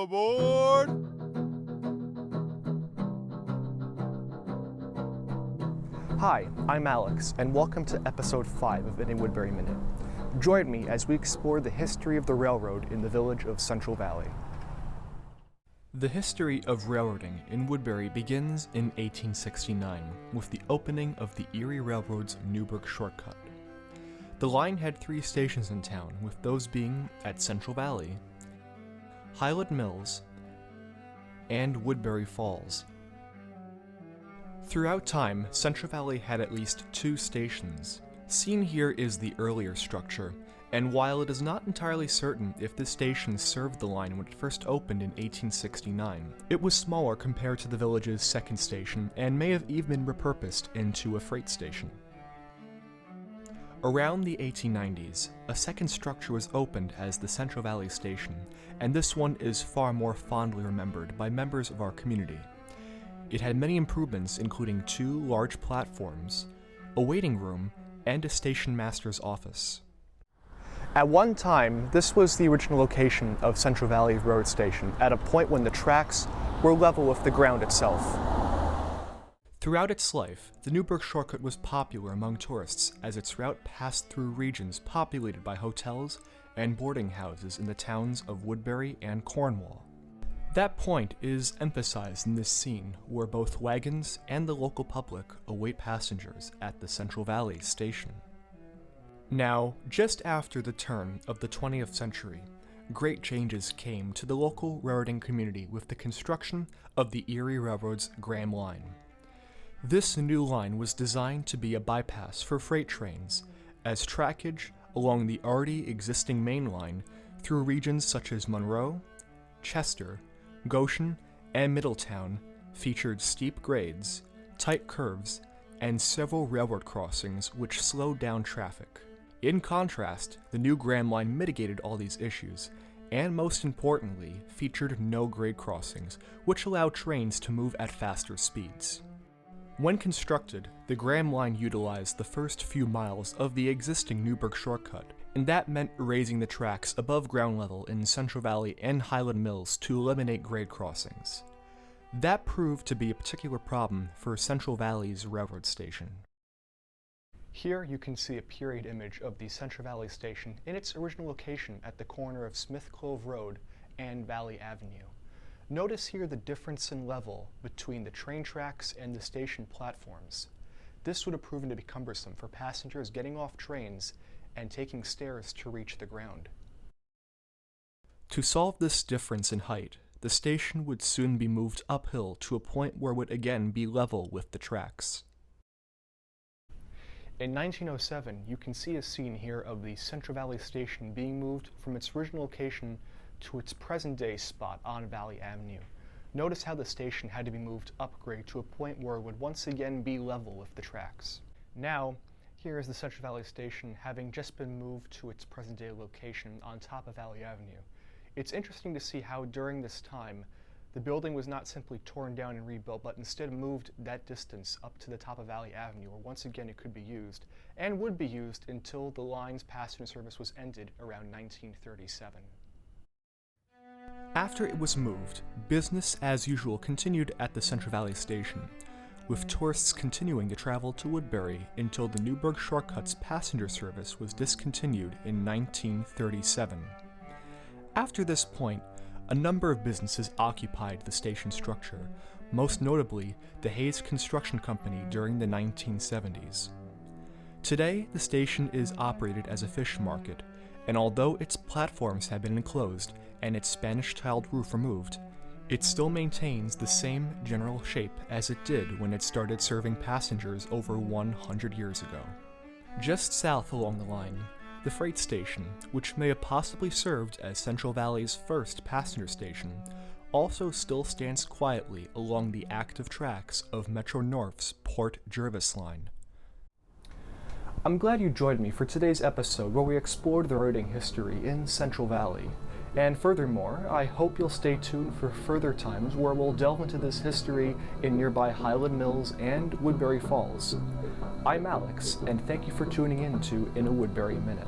All aboard! Hi, I'm Alex, and welcome to episode 5 of In a Woodbury Minute. Join me as we explore the history of the railroad in the village of Central Valley. The history of railroading in Woodbury begins in 1869 with the opening of the Erie Railroad's Newburgh Shortcut. The line had 3 stations in town, with those being at Central Valley, Highland Mills, and Woodbury Falls. Throughout time, Central Valley had at least 2 stations. Seen here is the earlier structure, and while it is not entirely certain if this station served the line when it first opened in 1869, it was smaller compared to the village's second station and may have even been repurposed into a freight station. Around the 1890s, a second structure was opened as the Central Valley Station, and this one is far more fondly remembered by members of our community. It had many improvements, including 2 large platforms, a waiting room, and a station master's office. At one time, this was the original location of Central Valley Road Station, at a point when the tracks were level with the ground itself. Throughout its life, the Newburgh Shortcut was popular among tourists as its route passed through regions populated by hotels and boarding houses in the towns of Woodbury and Cornwall. That point is emphasized in this scene where both wagons and the local public await passengers at the Central Valley Station. Now, just after the turn of the 20th century, great changes came to the local railroading community with the construction of the Erie Railroad's Graham Line. This new line was designed to be a bypass for freight trains, as trackage along the already existing main line through regions such as Monroe, Chester, Goshen, and Middletown featured steep grades, tight curves, and several railroad crossings which slowed down traffic. In contrast, the new Graham Line mitigated all these issues, and most importantly, featured no grade crossings, which allowed trains to move at faster speeds. When constructed, the Graham Line utilized the first few miles of the existing Newburgh Shortcut, and that meant raising the tracks above ground level in Central Valley and Highland Mills to eliminate grade crossings. That proved to be a particular problem for Central Valley's railroad station. Here you can see a period image of the Central Valley Station in its original location at the corner of Smith Clove Road and Valley Avenue. Notice here the difference in level between the train tracks and the station platforms. This would have proven to be cumbersome for passengers getting off trains and taking stairs to reach the ground. To solve this difference in height, the station would soon be moved uphill to a point where it would again be level with the tracks. In 1907, you can see a scene here of the Central Valley Station being moved from its original location to its present-day spot on Valley Avenue. Notice how the station had to be moved upgrade to a point where it would once again be level with the tracks. Now, here is the Central Valley Station having just been moved to its present-day location on top of Valley Avenue. It's interesting to see how during this time, the building was not simply torn down and rebuilt, but instead moved that distance up to the top of Valley Avenue, where once again it could be used, and would be used until the line's passenger service was ended around 1937. After it was moved, business as usual continued at the Central Valley Station, with tourists continuing to travel to Woodbury until the Newburgh Shortcut's passenger service was discontinued in 1937. After this point, a number of businesses occupied the station structure, most notably the Hayes Construction Company during the 1970s. Today, the station is operated as a fish market, and although its platforms have been enclosed and its Spanish-tiled roof removed, it still maintains the same general shape as it did when it started serving passengers over 100 years ago. Just south along the line, the freight station, which may have possibly served as Central Valley's first passenger station, also still stands quietly along the active tracks of Metro North's Port Jervis line. I'm glad you joined me for today's episode where we explored the railroading history in Central Valley. And furthermore, I hope you'll stay tuned for further times where we'll delve into this history in nearby Highland Mills and Woodbury Falls. I'm Alex, and thank you for tuning in to In a Woodbury Minute.